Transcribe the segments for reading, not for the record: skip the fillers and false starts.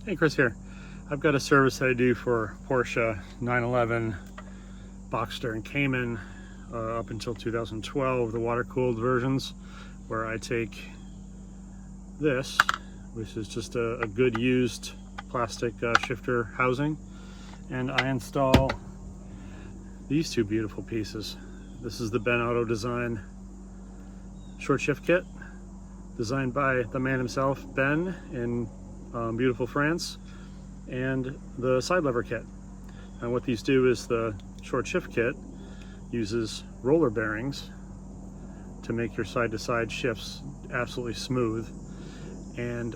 Hey, Chris here. I've got a service that I do for Porsche 911, Boxster, and Cayman up until 2012, the water-cooled versions, where I take this, which is just a good used plastic shifter housing, and I install these two beautiful pieces. This is the Ben Auto Design short shift kit, designed by the man himself, Ben, in beautiful France, and the side lever kit. And what these do is the short shift kit uses roller bearings to make your side-to-side shifts absolutely smooth, and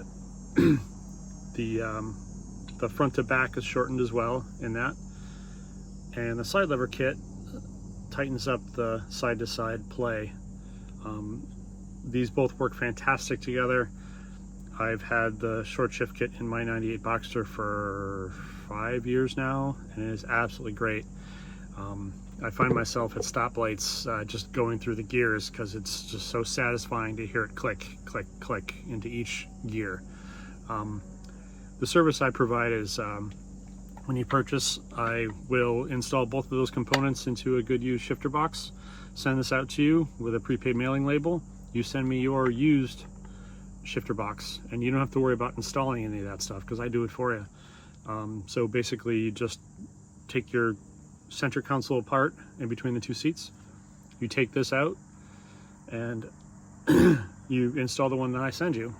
the front to back is shortened as well in that, and the side lever kit tightens up the side-to-side play. These both work fantastic together. I've had the short shift kit in my 98 Boxster for 5 years now, and it is absolutely great. I find myself at stoplights just going through the gears because it's just so satisfying to hear it click, click, click into each gear. The service I provide is when you purchase, I will install both of those components into a good used shifter box, send this out to you with a prepaid mailing label. You send me your used shifter box, and you don't have to worry about installing any of that stuff because I do it for you. So basically, you just take your center console apart in between the two seats, you take this out, and you install the one that I send you,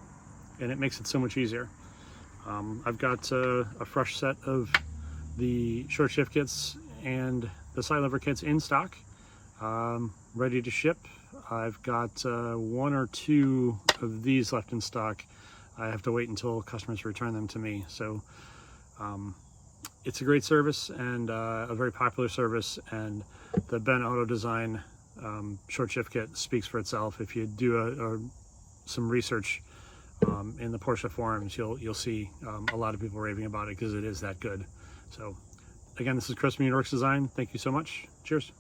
and it makes it so much easier. I've got a fresh set of the short shift kits and the side lever kits in stock, ready to ship. I've got 1 or 2 of these left in stock. I have to wait until customers return them to me. So it's a great service, and a very popular service, and the Ben Auto Design short shift kit speaks for itself. If you do some research in the Porsche forums, you'll see a lot of people raving about it because it is that good. So again, this is Chris from Uniworks Design. Thank you so much. Cheers.